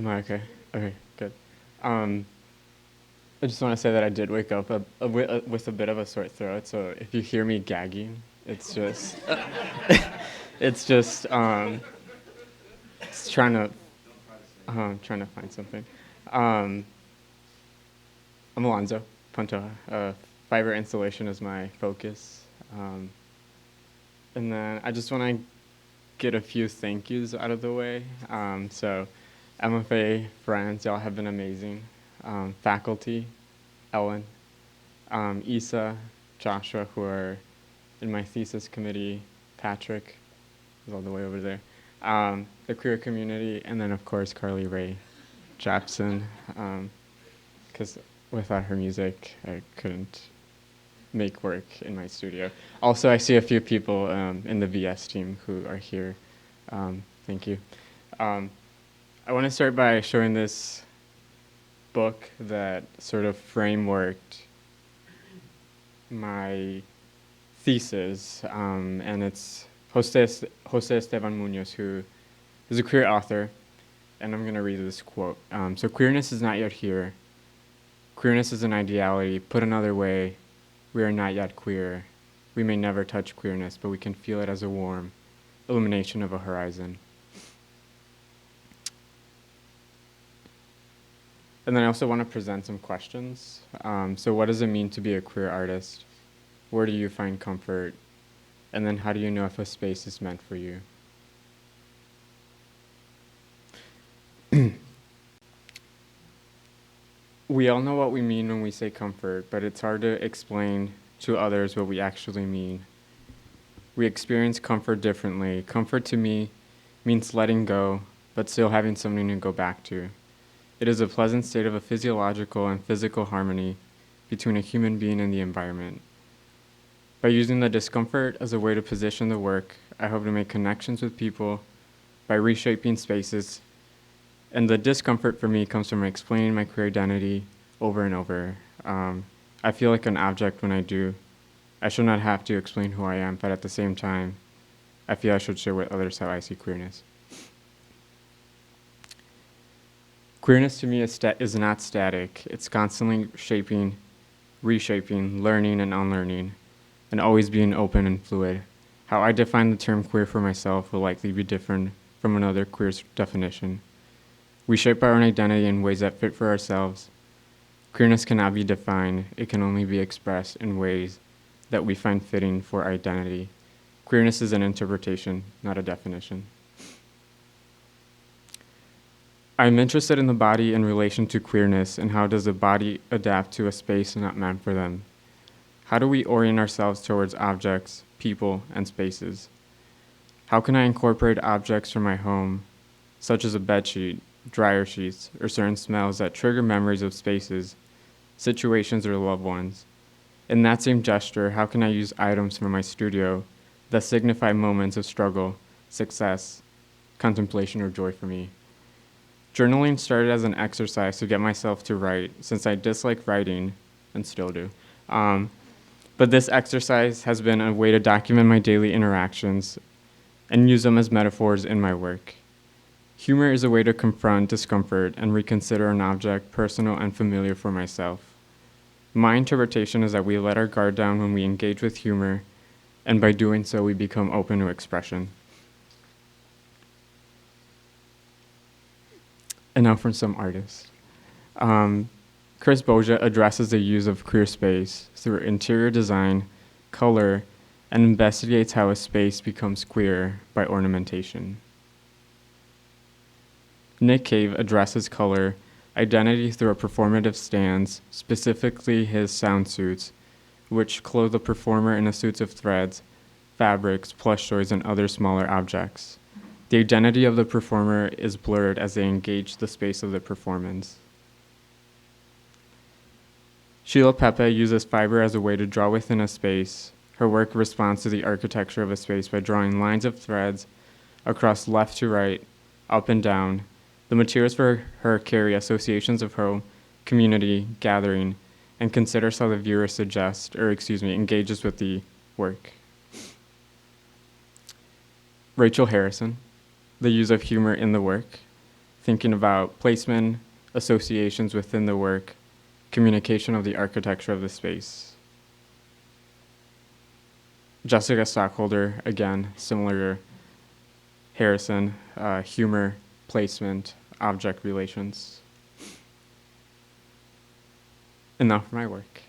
Am I okay? Okay, good. Um, I just want to say that I did wake up with a bit of a sore throat, so if you hear me gagging, it's just, it's just, it's trying to find something. Um, I'm Alonzo, Pantoja. Fiber installation is my focus. Um, and then I just want to get a few thank yous out of the way. So MFA friends, y'all have been amazing. Faculty, Ellen, Isa, Joshua, who are in my thesis committee, Patrick is all the way over there, the queer community, and then of course Carly Ray Japson, because without her music I couldn't make work in my studio. Also, I see a few people in the VS team who are here. Thank you. I want to start by showing this book that sort of frameworked my thesis, and it's Jose Esteban Munoz, who is a queer author, and I'm going to read this quote. So queerness is not yet here. Queerness is an ideality. Put another way, we are not yet queer. We may never touch queerness, but we can feel it as a warm illumination of a horizon. And then I also want to present some questions. So what does it mean to be a queer artist? Where do you find comfort? And then how do you know if a space is meant for you? We all know what we mean when we say comfort, but it's hard to explain to others what we actually mean. We experience comfort differently. Comfort to me means letting go, but still having something to go back to. It is a pleasant state of a physiological and physical harmony between a human being and the environment. By using the discomfort as a way to position the work, I hope to make connections with people by reshaping spaces. And the discomfort for me comes from explaining my queer identity over and over. I feel like an object when I do. I should not have to explain who I am, but at the same time, I feel I should share with others how I see queerness. Queerness to me is not static. It's constantly shaping, reshaping, learning and unlearning, and always being open and fluid. How I define the term queer for myself will likely be different from another queer's definition. We shape our own identity in ways that fit for ourselves. Queerness cannot be defined. It can only be expressed in ways that we find fitting for our identity. Queerness is an interpretation, not a definition. I'm interested in the body in relation to queerness, and how does the body adapt to a space not meant for them? How do we orient ourselves towards objects, people, and spaces? How can I incorporate objects from my home, such as a bedsheet, dryer sheets, or certain smells that trigger memories of spaces, situations, or loved ones? In that same gesture, how can I use items from my studio that signify moments of struggle, success, contemplation, or joy for me? Journaling started as an exercise to get myself to write, since I dislike writing, and still do. But this exercise has been a way to document my daily interactions and use them as metaphors in my work. Humor is a way to confront discomfort and reconsider an object personal and familiar for myself. My interpretation is that we let our guard down when we engage with humor, and by doing so, we become open to expression. And now from some artists. Chris Bhoja addresses the use of queer space through interior design, color, and investigates how a space becomes queer by ornamentation. Nick Cave addresses color, identity through a performative stance, specifically his sound suits, which clothe the performer in a suit of threads, fabrics, plush toys, and other smaller objects. The identity of the performer is blurred as they engage the space of the performance. Sheila Pepe uses fiber as a way to draw within a space. Her work responds to the architecture of a space by drawing lines of threads across left to right, up and down. The materials for her carry associations of home, community, gathering, and considers how the viewer engages with the work. Rachel Harrison, the use of humor in the work. thinking about placement, associations within the work, communication of the architecture of the space. Jessica Stockholder, again, similar to Harrison, humor, placement, object relations. Enough for my work.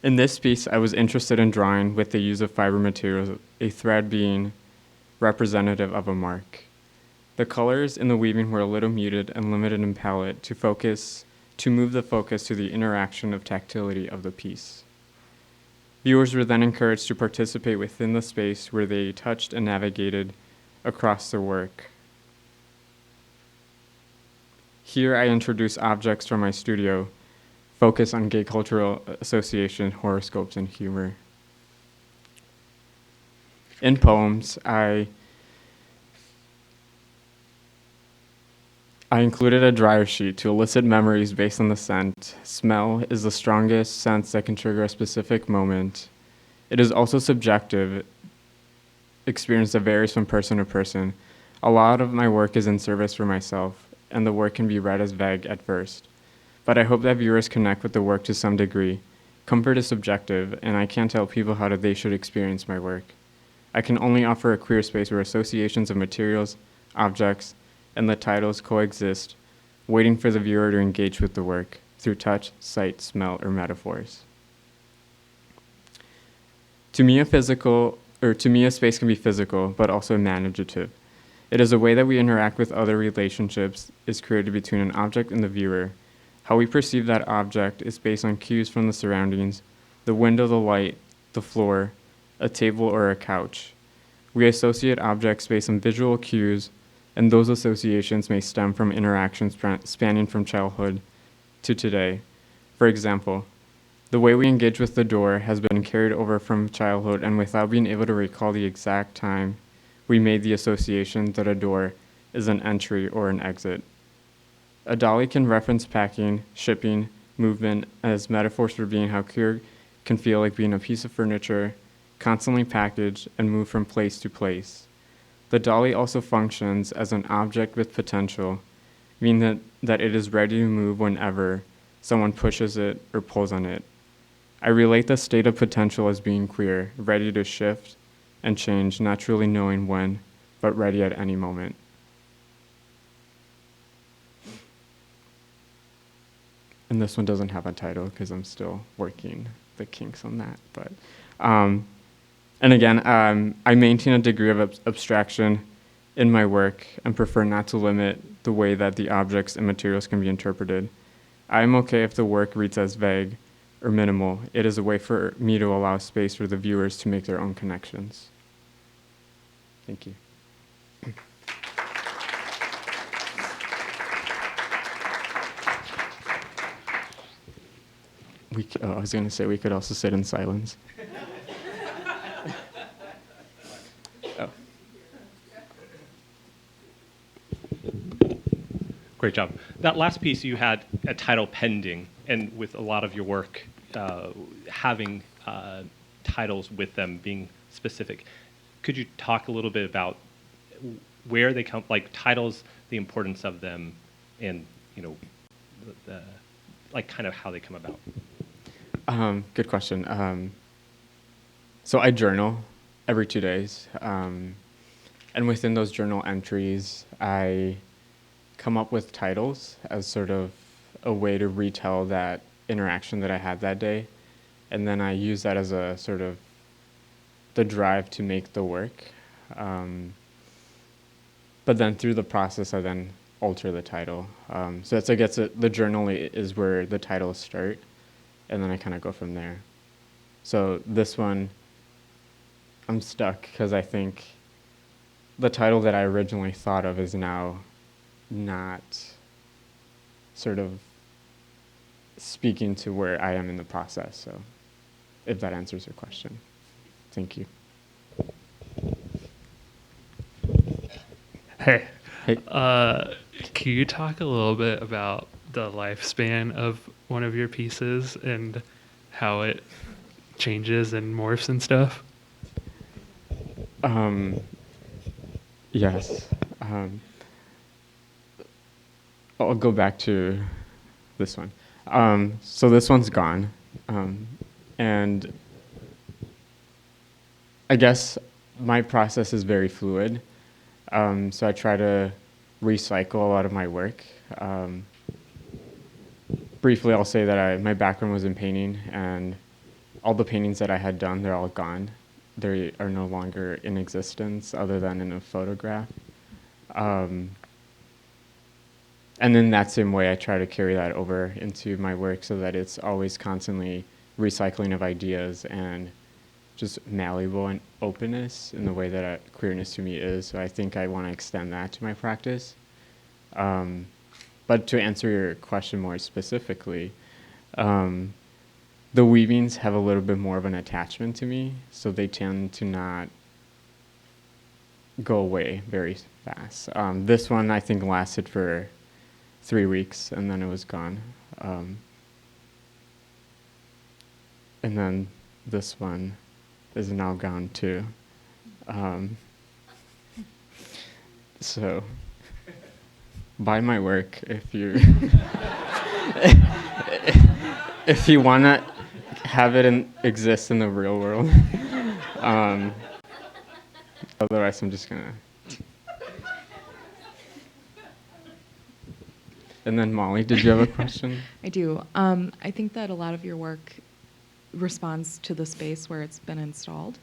In this piece, I was interested in drawing with the use of fiber materials, a thread being representative of a mark. The colors in the weaving were a little muted and limited in palette to move the focus to the interaction of tactility of the piece. Viewers were then encouraged to participate within the space where they touched and navigated across the work. Here I introduce objects from my studio, focus on gay cultural association, horoscopes, and humor. In poems, I included a dryer sheet to elicit memories based on the scent. Smell is the strongest sense that can trigger a specific moment. It is also subjective experience that varies from person to person. A lot of my work is in service for myself, and the work can be read as vague at first. But I hope that viewers connect with the work to some degree. Comfort is subjective, and I can't tell people how they should experience my work. I can only offer a queer space where associations of materials, objects, and the titles coexist, waiting for the viewer to engage with the work through touch, sight, smell, or metaphors. To me, a space can be physical, but also imaginative. It is a way that we interact with other relationships is created between an object and the viewer. How we perceive that object is based on cues from the surroundings, the window, the light, the floor, a table, or a couch. We associate objects based on visual cues, and those associations may stem from interactions spanning from childhood to today. For example, the way we engage with the door has been carried over from childhood, and without being able to recall the exact time, we made the association that a door is an entry or an exit. A dolly can reference packing, shipping, movement as metaphors for being how queer can feel like being a piece of furniture, constantly packaged and moved from place to place. The dolly also functions as an object with potential, meaning that it is ready to move whenever someone pushes it or pulls on it. I relate the state of potential as being queer, ready to shift and change, not truly knowing when, but ready at any moment. And this one doesn't have a title because I'm still working the kinks on that. But, and again, I maintain a degree of abstraction in my work and prefer not to limit the way that the objects and materials can be interpreted. I'm okay if the work reads as vague or minimal. It is a way for me to allow space for the viewers to make their own connections. Thank you. I was going to say we could also sit in silence. Oh. Great job. That last piece, you had a title pending, and with a lot of your work having titles with them being specific. Could you talk a little bit about where they come, like titles, the importance of them, and like kind of how they come about? Good question. So I journal every 2 days, and within those journal entries, I come up with titles as sort of a way to retell that interaction that I had that day, and then I use that as a sort of the drive to make the work. But then through the process, I then alter the title. So it's, I guess, the journal is where the titles start, and then I kind of go from there. So this one, I'm stuck because I think the title that I originally thought of is now not sort of speaking to where I am in the process. So if that answers your question. Thank you. Hey. Hey. Can you talk a little bit about the lifespan of one of your pieces and how it changes and morphs and stuff? Yes. I'll go back to this one. So this one's gone. And I guess my process is very fluid. So I try to recycle a lot of my work. Briefly, I'll say that my background was in painting, and all the paintings that I had done, they're all gone. They are no longer in existence other than in a photograph. And in that same way, I try to carry that over into my work so that it's always constantly recycling of ideas and just malleable and openness in the way that queerness to me is. So I think I want to extend that to my practice. But to answer your question more specifically, the weavings have a little bit more of an attachment to me, so they tend to not go away very fast. This one I think lasted for 3 weeks, and then it was gone. And then this one is now gone too. So buy my work if you if you want to have it exist in the real world. Otherwise, I'm just gonna. And then Molly, did you have a question? I do. I think that a lot of your work responds to the space where it's been installed.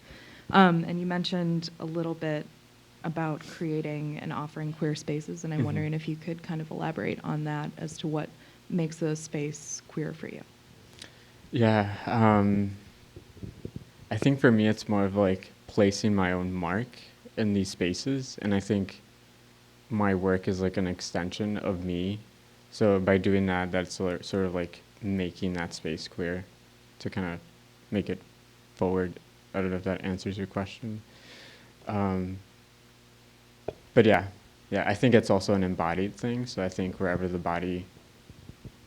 And you mentioned a little bit about creating and offering queer spaces, and I'm wondering if you could kind of elaborate on that as to what makes a space queer for you. Yeah, I think for me it's more of like placing my own mark in these spaces, and I think my work is like an extension of me. So by doing that, that's sort of like making that space queer to kind of make it forward. I don't know if that answers your question. But yeah, I think it's also an embodied thing. So I think wherever the body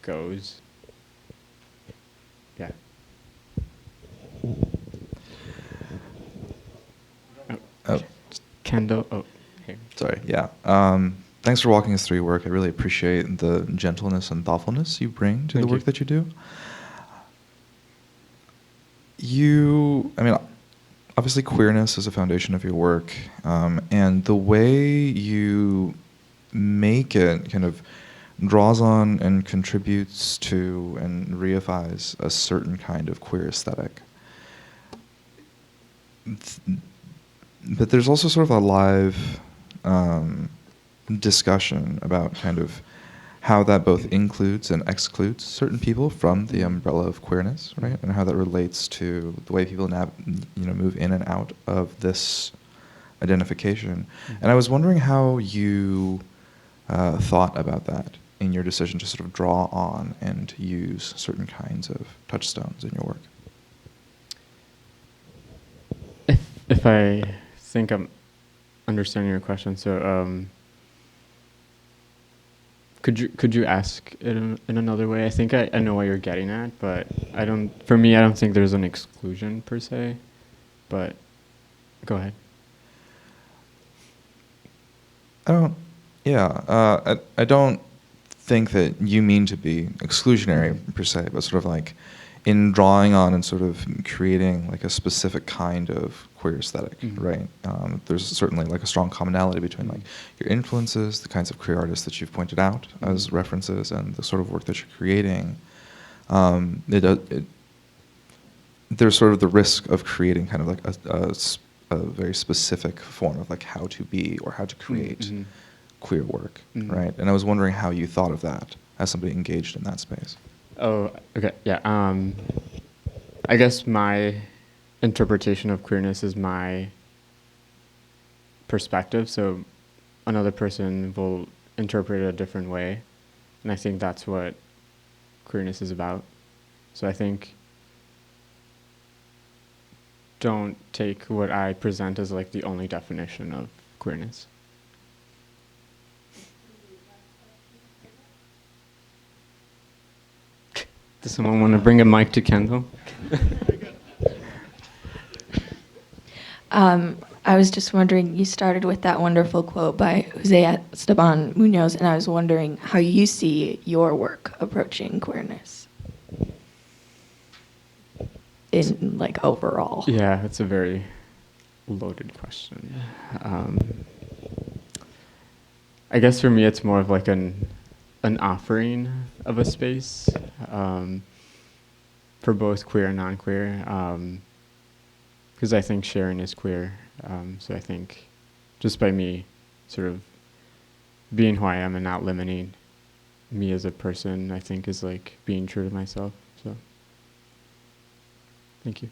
goes, yeah. Oh. Kendall, here. Sorry, yeah. Thanks for walking us through your work. I really appreciate the gentleness and thoughtfulness you bring to the work that you do. Obviously queerness is a foundation of your work, and the way you make it kind of draws on and contributes to and reifies a certain kind of queer aesthetic. But there's also sort of a live discussion about kind of how that both includes and excludes certain people from the umbrella of queerness, right? And how that relates to the way people move in and out of this identification. And I was wondering how you thought about that in your decision to sort of draw on and use certain kinds of touchstones in your work. If I think I'm understanding your question, so could you ask it in another way? I think I know what you're getting at, but I don't think there's an exclusion per se, but go ahead. I don't think that you mean to be exclusionary per se, but sort of like in drawing on and sort of creating like a specific kind of queer aesthetic, right? There's certainly like a strong commonality between like your influences, the kinds of queer artists that you've pointed out as references, and the sort of work that you're creating. There's sort of the risk of creating kind of like a very specific form of like how to be or how to create queer work, right? And I was wondering how you thought of that as somebody engaged in that space. Oh, okay, yeah. I guess my interpretation of queerness is my perspective, so another person will interpret it a different way, and I think that's what queerness is about. So I think don't take what I present as like the only definition of queerness. Does someone want to bring a mic to Kendall? I was just wondering, you started with that wonderful quote by Jose Esteban Munoz, and I was wondering how you see your work approaching queerness in like overall. Yeah, it's a very loaded question. I guess for me, it's more of like an offering of a space for both queer and non-queer, because I think sharing is queer. So I think just by me sort of being who I am and not limiting me as a person, I think is like being true to myself. So thank you.